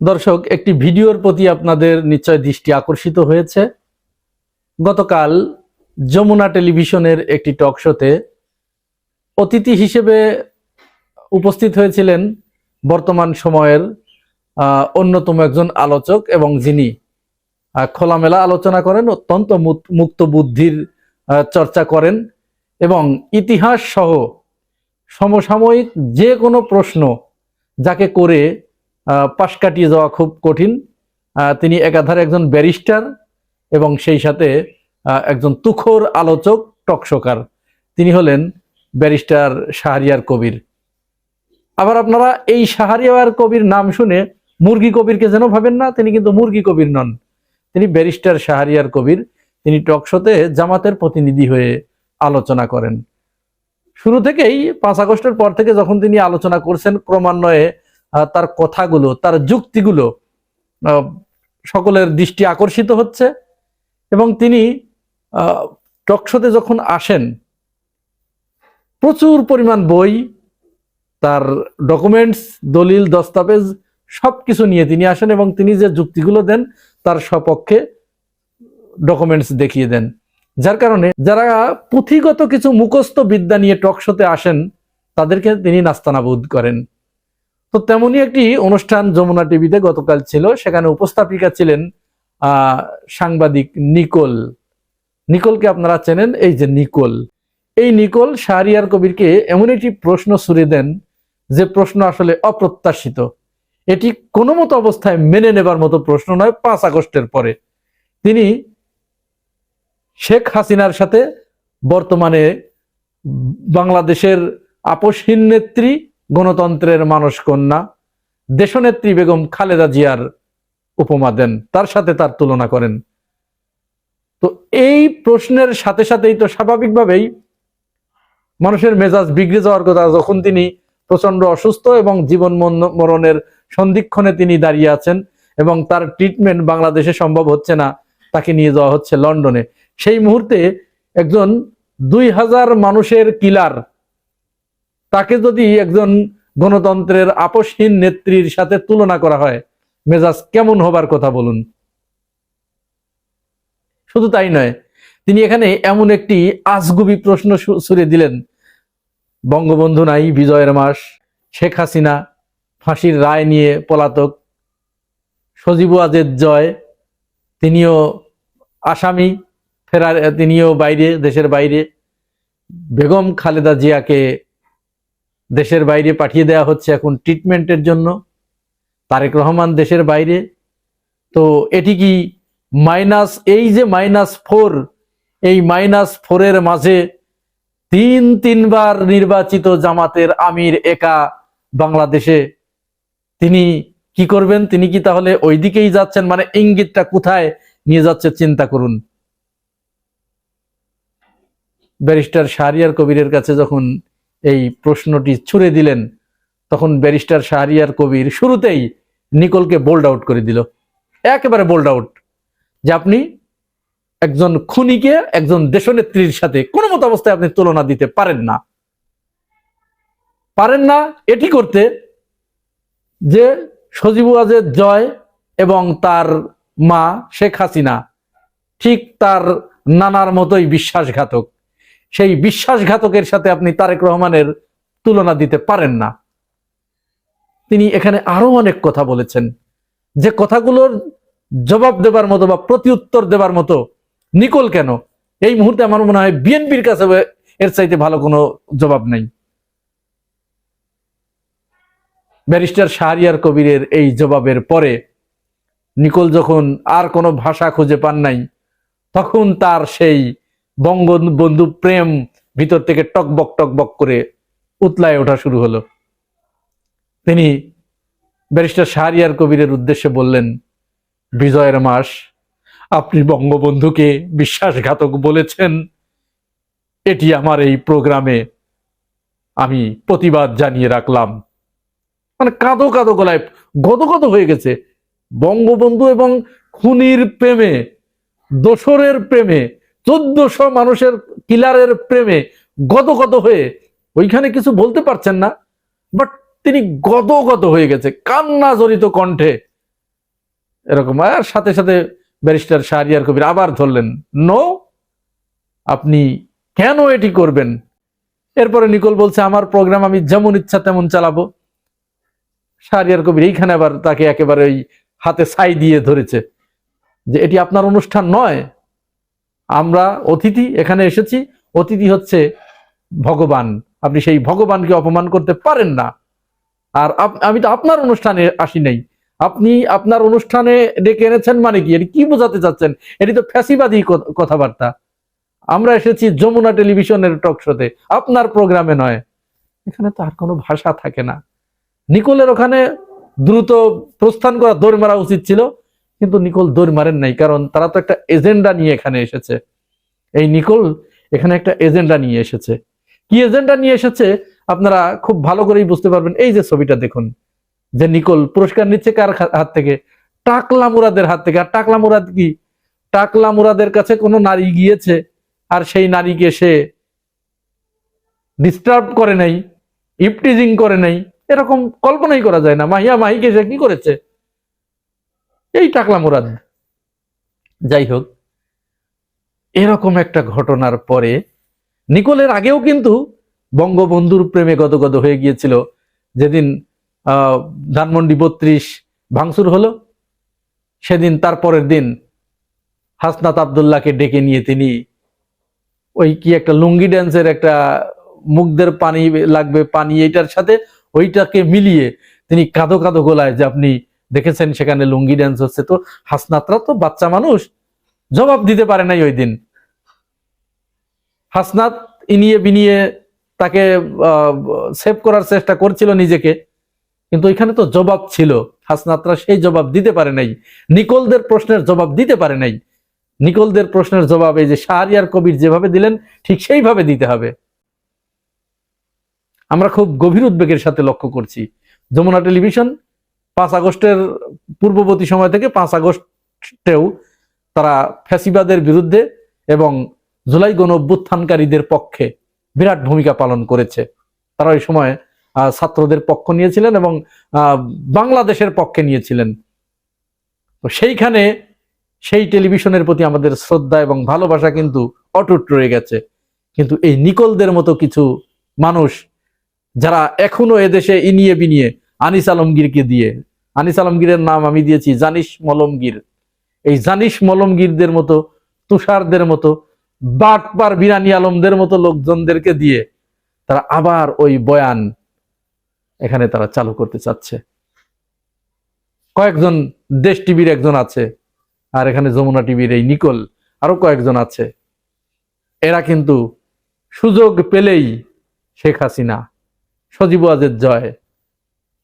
দর্শক, একটি ভিডিওর প্রতি আপনাদের নিশ্চয় দৃষ্টি আকর্ষিত হয়েছে। গতকাল যমুনা টেলিভিশনের একটি টক শোতে অতিথি হিসেবে উপস্থিত হয়েছিলেন বর্তমান সময়ের অন্যতম একজন আলোচক, এবং যিনি খোলামেলা আলোচনা করেন, অত্যন্ত মুক্ত বুদ্ধির চর্চা করেন এবং ইতিহাস সহ সমসাময়িক যে কোনো প্রশ্ন যাকে করে পাশ কাটিয়ে যাওয়া খুব কঠিন। তিনি একাধারে একজন ব্যারিস্টার এবং সেই সাথে একজন তুখোর আলোচক, টকশোকার। তিনি হলেন ব্যারিস্টার শাহরিয়ার কবির। আবার আপনারা এই শাহরিয়ার কবির নাম শুনে মুরগি কবিরকে যেন ভাবেন না, তিনি কিন্তু মুরগি কবির নন, তিনি ব্যারিস্টার শাহরিয়ার কবির। তিনি টকশোতে জামাতের প্রতিনিধি হয়ে আলোচনা করেন। শুরু থেকেই 5 আগস্টের পর থেকে যখন তিনি আলোচনা করছেন, ক্রমান্বয়ে তার কথাগুলো, তার যুক্তিগুলো সকলের দৃষ্টি আকর্ষিত হচ্ছে। এবং তিনি টকশোতে যখন আসেন, প্রচুর পরিমাণ বই, তার ডকুমেন্টস, দলিল, দস্তাবেজ সবকিছু নিয়ে তিনি আসেন এবং তিনি যে যুক্তিগুলো দেন তার সপক্ষে ডকুমেন্টস দেখিয়ে দেন। যার কারণে যারা পুঁথিগত কিছু মুখস্থ বিদ্যা নিয়ে টকশোতে আসেন তাদেরকে তিনি নাস্তানাবুদ করেন। তো তেমনই একটি অনুষ্ঠান যমুনা টিভিতে গতকাল ছিল। সেখানে উপস্থাপিকা ছিলেন সাংবাদিক নিকোল। নিকোলকে আপনারা চেনেন, এই যে নিকোল, এই নিকোল শাহরিয়ার কবিরকে এমন একটি প্রশ্ন ছুড়ে দেন যে প্রশ্ন আসলে অপ্রত্যাশিত। এটি কোনো মতো অবস্থায় মেনে নেবার মতো প্রশ্ন নয়। 5 আগস্টের পরে তিনি শেখ হাসিনার সাথে বর্তমানে বাংলাদেশের আপসহীন নেত্রী, গণতন্ত্রের মানস কন্যা দেশনেত্রী বেগম খালেদা জিয়ার উপমা দেন, তার সাথে তার তুলনা করেন। তো এই প্রশ্নের সাথে সাথেই তো স্বাভাবিকভাবেই মানুষের মেজাজ বিগড়ে যাওয়ার কথা। যখন তিনি প্রচন্ড অসুস্থ এবং জীবন মরণের সন্ধিক্ষণে তিনি দাঁড়িয়ে আছেন এবং তার ট্রিটমেন্ট বাংলাদেশে সম্ভব হচ্ছে না, তাকে নিয়ে যাওয়া হচ্ছে লন্ডনে। সেই মুহূর্তে একজন 2000 মানুষের কিলার, তাকে যদি একজন গণতন্ত্রের আপসহীন নেত্রীর সাথে তুলনা করা হয়, মেজাজ কেমন হবার কথা বলুন। শুধু তাই নয়, তিনি এখানে এমন একটি আজগুবি প্রশ্ন ছুড়ে দিলেন, বঙ্গবন্ধু নাই, বিজয়ের মাস, শেখ হাসিনা ফাঁসির রায় নিয়ে পলাতক, সজীব ওয়াজেদ জয় তিনিও আসামি, ফেরার তিনিও বাইরে, দেশের বাইরে, বেগম খালেদা জিয়াকে দেশের বাইরে পাঠিয়ে দেওয়া হচ্ছে এখন ট্রিটমেন্টের জন্য, তারেক রহমান দেশের বাইরে। তো এটি কি এই যে -4, এই -4-এর মাঝে 3বার নির্বাচিত জামাতের আমির একা বাংলাদেশে, তিনি কি করবেন? তিনি কি তাহলে ওই দিকেই যাচ্ছেন? মানে ইঙ্গিতটা কোথায় নিয়ে যাচ্ছে চিন্তা করুন। ব্যারিস্টার শাহরিয়ার কবিরের কাছে যখন এই প্রশ্নটি ছুড়ে দিলেন, তখন ব্যারিস্টার শাহরিয়ার কবির শুরুতেই নিকোলকে বোল্ড আউট করে দিল, একেবারে বোল্ড আউট, যে আপনি একজন খুনিকে একজন দেশনেত্রীর সাথে কোনো মতো অবস্থায় আপনি তুলনা দিতে পারেন না। এটি করতে যে সজীব ওয়াজেদ জয় এবং তার মা শেখ হাসিনা ঠিক তার নানার মতোই বিশ্বাসঘাতক, সেই বিশ্বাসঘাতকের সাথে আপনি তারেক রহমানের তুলনা দিতে পারেন না। তিনি এখানে আরো অনেক কথা বলেছেন, যে কথাগুলোর জবাব দেবার মতো বা প্রতিউত্তর দেবার মতো নিকোল কেন, এই মুহূর্তে আমার মনে হয় বিএনপির কাছে এর চাইতে ভালো কোনো জবাব নাই। ব্যারিস্টার শাহরিয়ার কবিরের এই জবাবের পরে নিকোল যখন আর কোনো ভাষা খুঁজে পান নাই, তখন তার সেই বঙ্গবন্ধু প্রেম ভিতর থেকে টকবক করে উতলায় ওঠা শুরু হলো। তিনি ব্যারিস্টার শাহরিয়ার কবিরের উদ্দেশ্যে বললেন, বিজয়ের মাস, আপনি বঙ্গবন্ধুকে বিশ্বাসঘাতক বলেছেন, এটি আমার এই প্রোগ্রামে আমি প্রতিবাদ জানিয়ে রাখলাম। মানে কাঁদো গলায় গদগদ হয়ে গেছে। বঙ্গবন্ধু এবং খুনির প্রেমে, দোসরের প্রেমে, 1400 মানুষের কিলারের প্রেমে গদগদ হয়ে ওইখানে কিছু বলতে পারছেন না, বাট তিনি গদগদ হয়ে গেছে, কান্না জড়িত কণ্ঠে এরকম। আর সাথে সাথে ব্যারিস্টার শাহরিয়ার কবির আবার ধরলেন, নো, আপনি কেন এটি করবেন? এরপরে নিকোল বলছে আমার প্রোগ্রাম আমি যেমন ইচ্ছা তেমন চালাবো। শাহরিয়ার কবির এইখানে আবার তাকে একেবারে ওই হাতে ছাই দিয়ে ধরেছে যে এটি আপনার অনুষ্ঠান নয়, আমরা অতিথি এখানে এসেছি, অতিথি হচ্ছে ভগবান, আপনি সেই ভগবানকে অপমান করতে পারেন না। আর আমি তো আপনার অনুষ্ঠানে আসি নাই, আপনি আপনার অনুষ্ঠানে ডেকে এনেছেন মানে কি, এটি কি বোঝাতে চাচ্ছেন? এটি তো ফ্যাসিবাদী কথাবার্তা। আমরা এসেছি যমুনা টেলিভিশনের টক শোতে, আপনার প্রোগ্রামে নয়। এখানে তো আর কোনো ভাষা থাকে না। নিকোলের ওখানে দ্রুত প্রস্থান করা, দৌড় মারা উচিত ছিল, কিন্তু নিকোল দৌড় মারেন নাই, কারণ তারা তো একটা এজেন্ডা নিয়ে এখানে এসেছে। এই নিকোল এখানে একটা এজেন্ডা নিয়ে এসেছে। কি এজেন্ডা নিয়ে এসেছে আপনারা খুব ভালো করেই বুঝতে পারবেন। এই যে ছবিটা দেখুন, যে নিকোল পুরস্কার নিচ্ছে কার হাত থেকে? টাকলা মুরাদের হাত থেকে। আর টাকলা মুরাদ কি? টাকলা মুরাদের কাছে কোনো নারী গিয়েছে, আর সেই নারীকে সে ডিস্টার্ব করে নাই, ইপটিজিং করে নাই, এরকম কল্পনাই করা যায় না। মাহিয়া মাহিকে সে কি করেছে? এই টাকলা মুরাদ। যাই হোক, এরকম একটা ঘটনার পরে নিকোলের আগেও কিন্তু বঙ্গবন্ধুর প্রেমে গদগদ হয়ে গিয়েছিল। যেদিন ধানমন্ডি 32 ভাঙচুর হলো, সেদিন তারপরের দিন হাসনাত আব্দুল্লাহকে ডেকে নিয়ে তিনি ওই কি একটা লুঙ্গি ড্যান্সের একটা মুখদের পানি লাগবে পানি, এইটার সাথে ওইটাকে মিলিয়ে তিনি কাঁদো কাঁদো গোলায় যে আপনি দেখেছেন সেখানে লুঙ্গি ড্যান্স হচ্ছে। তো হাসনাতরা তো বাচ্চা মানুষ, জবাব দিতে পারে নাই ওই দিন। হাসনাত ইনিয়ে বিনিয়ে তাকে সেভ করার চেষ্টা করছিল নিজেকে, কিন্তু এখানে তো জবাব ছিল। হাসনাতরা সেই জবাব দিতে পারে নাই, নিকোলদের প্রশ্নের জবাব দিতে পারে নাই। নিকোলদের প্রশ্নের জবাব এই যে শাহরিয়ার কবির যেভাবে দিলেন ঠিক সেইভাবে দিতে হবে। আমরা খুব গভীর উদ্বেগের সাথে লক্ষ্য করছি যমুনা টেলিভিশন 5 আগস্টের পূর্ববর্তী সময় থেকে 5 আগস্টেও তারা ফ্যাসিবাদের বিরুদ্ধে এবং জুলাই গণ অভ্যুত্থানকারীদের পক্ষে বিরাট ভূমিকা পালন করেছে। তারা ওই সময় ছাত্রদের পক্ষ নিয়েছিলেন এবং বাংলাদেশের পক্ষে নিয়েছিলেন। তো সেইখানে সেই টেলিভিশনের প্রতি আমাদের শ্রদ্ধা এবং ভালোবাসা কিন্তু অটুট রয়ে গেছে। কিন্তু এই নিকোলদের মতো কিছু মানুষ যারা এখনো এদেশে ইনিয়ে বিনিয়ে, আনিস আলমগীরকে দিয়ে, আনিস আলমগীরের নাম আমি দিয়েছি জানিস মলমগীর, এই জানিস মলমগীরদের মতো, তুষারদের মতো, বাটপার বিরানি আলমদের মতো লোকজনদেরকে দিয়ে তারা আবার ওই বয়ান এখানে তারা চালু করতে চাচ্ছে। কয়েকজন দেশ টিভির একজন আছে, আর এখানে যমুনা টিভির এই নিকোল, আরো কয়েকজন আছে। এরা কিন্তু সুযোগ পেলেই শেখ হাসিনা, সজীব ওয়াজেদ জয়,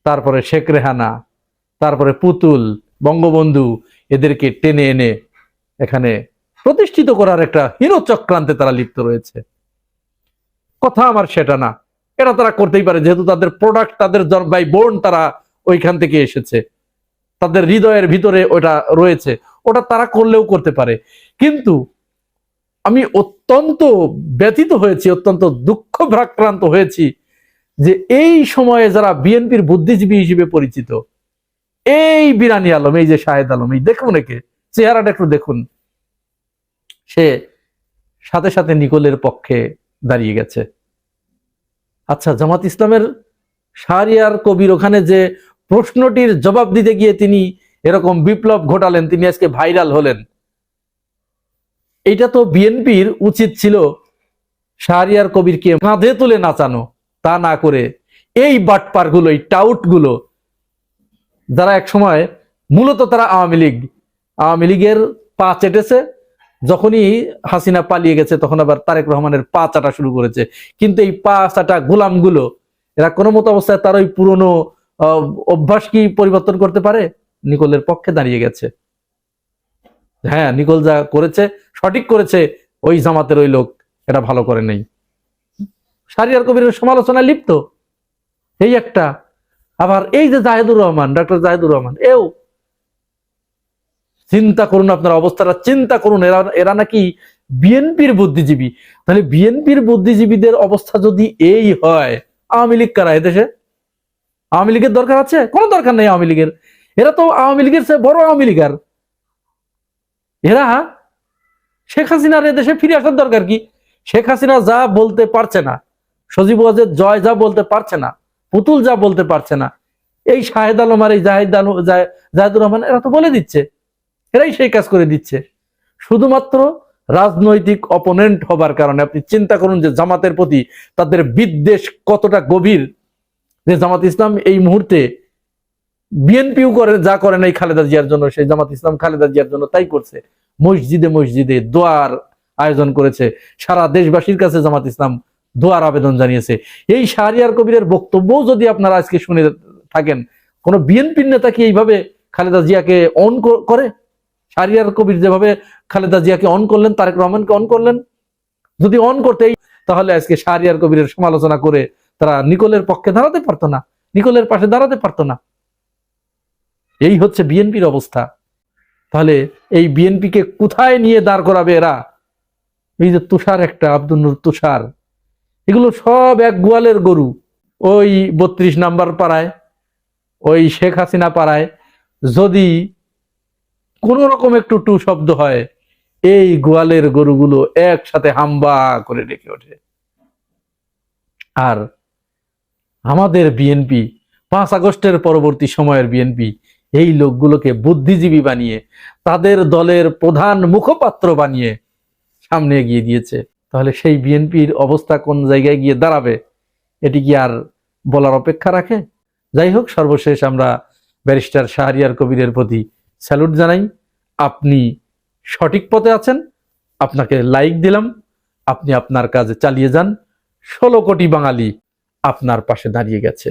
তারপরে শেখ রেহানা, তারপরে পুতুল, বঙ্গবন্ধু, এদেরকে টেনে এনে এখানে প্রতিষ্ঠিত করার একটা হীন চক্রান্তে তারা লিপ্ত রয়েছে। কথা আমার সেটা না, এটা তারা করতেই পারে, যেহেতু তাদের প্রোডাক্ট, তাদের বাই বোর্ন, তারা ওইখান থেকে এসেছে, তাদের হৃদয়ের ভিতরে ওটা রয়েছে, ওটা তারা করলেও করতে পারে। কিন্তু আমি অত্যন্ত ব্যথিত হয়েছি, অত্যন্ত দুঃখ ভারাক্রান্ত হয়েছি যে এই সময়ে যারা বিএনপির বুদ্ধিজীবী হিসেবে পরিচিত, এই বিরানি আলম, এই যে শাহেদ আলম, এই দেখুন একে, চেহারাটা একটু দেখুন, সে সাথে সাথে নিকোলের পক্ষে দাঁড়িয়ে গেছে। আচ্ছা, জামাত ইসলামের শাহরিয়ার কবির ওখানে যে প্রশ্নটির জবাব দিতে গিয়ে তিনি এরকম বিপ্লব ঘটালেন, তিনি আজকে ভাইরাল হলেন, এইটা তো বিএনপির উচিত ছিল শাহরিয়ার কবিরকে কাঁধে তুলে নাচানো। তা না করে এই বাটপার গুলো, এই টাউট গুলো, যারা এক সময় মূলত তারা আওয়ামী লীগের পা চেটেছে, যখনই হাসিনা পালিয়ে গেছে তখন আবার তারেক রহমানের পা চাটা শুরু করেছে। কিন্তু এই পা চাটা গোলামগুলো এরা কোনো মতো অবস্থায় তার ওই পুরনো অভ্যাস কি পরিবর্তন করতে পারে? নিকোলের পক্ষে দাঁড়িয়ে গেছে। হ্যাঁ, নিকোল যা করেছে সঠিক করেছে, ওই জামাতের ওই লোক এটা ভালো করে নেই। শাহরিয়ার কবিরের সমালোচনায় লিপ্ত এই একটা। আবার এই যে জাহেদুর রহমান, ডক্টর জাহেদুর রহমান, এও চিন্তা করুন, আপনার অবস্থাটা চিন্তা করুন। এরা নাকি বিএনপির বুদ্ধিজীবী। তাহলে বিএনপির বুদ্ধিজীবীদের অবস্থা যদি এই হয়, আওয়ামী লীগ কারা এদেশে? আওয়ামী লীগের দরকার আছে? কোনো দরকার নেই আওয়ামী লীগের। এরা তো আওয়ামী লীগের চেয়ে বড় আওয়ামী লীগার। এরা শেখ হাসিনার এদেশে ফিরে আসার দরকার কি? শেখ হাসিনা যা বলতে পারছে না, সজীব ওয়াজেদ জয় যা বলতে পারছে না, পুতুল যা বলতে পারছে না, এই শাহেদ আলম আর এই জাহিদুর রহমান এরা তো বলে দিচ্ছে, এরাই সেই কাজ করে দিচ্ছে। শুধুমাত্র রাজনৈতিক অপোনেন্ট হবার কারণে আপনি চিন্তা করুন যে জামাতের প্রতি তাদের বিদ্বেষ কতটা গভীর, যে জামাত ইসলাম এই মুহূর্তে বিএনপিও করে যা করে নাই খালেদা জিয়ার জন্য, সেই জামাত ইসলাম খালেদা জিয়ার জন্য তাই করছে। মসজিদে মসজিদে দোয়ার আয়োজন করেছে, সারা দেশবাসীর কাছে জামাত ইসলাম দোয়ার আবেদন জানিয়েছে। এই শাহরিয়ার কবিরের বক্তব্যও যদি আপনারা আজকে শুনে থাকেন, কোন বিএনপির নেতা কি এইভাবে খালেদা জিয়াকে অন করে? শাহরিয়ার কবির যেভাবে খালেদা জিয়াকে অন করলেন, তারেক রহমানকে অন করলেন, যদি অন করতেই, তাহলে আজকে শাহরিয়ার কবিরের সমালোচনা করে তারা নিকোলের পক্ষে দাঁড়াতে পারতো না, নিকোলের পাশে দাঁড়াতে পারতো না। এই হচ্ছে বিএনপির অবস্থা। তাহলে এই বিএনপিকে কোথায় নিয়ে দাঁড় করাবে এরা? এই যে তুষার, একটা আব্দুল নূর তুষার, এগুলো সব এক গোয়ালের গরু। ওই 32 নাম্বার পাড়ায়, ওই শেখ হাসিনা পাড়ায় যদি কোন রকম একটু টু শব্দ হয়, এই গোয়ালের গরুগুলো একসাথে হাম্বা করে ডেকে ওঠে। আর আমাদের বিএনপি, 5 আগস্টের পরবর্তী সময়ের বিএনপি, এই লোকগুলোকে বুদ্ধিজীবী বানিয়ে তাদের দলের প্রধান মুখপাত্র বানিয়ে সামনে এগিয়ে দিয়েছে। তাহলে সেই বিএনপির অবস্থা কোন জায়গায় গিয়ে দাঁড়াবে, এটি কি আর বলার অপেক্ষা রাখে? যাই হোক, সর্বশেষ আমরা ব্যারিস্টার শাহরিয়ার কবিরের প্রতি স্যালুট জানাই। আপনি সঠিক পথে আছেন, আপনাকে লাইক দিলাম। আপনি আপনার কাজে চালিয়ে যান। 16 কোটি বাঙালি আপনার পাশে দাঁড়িয়ে গেছে।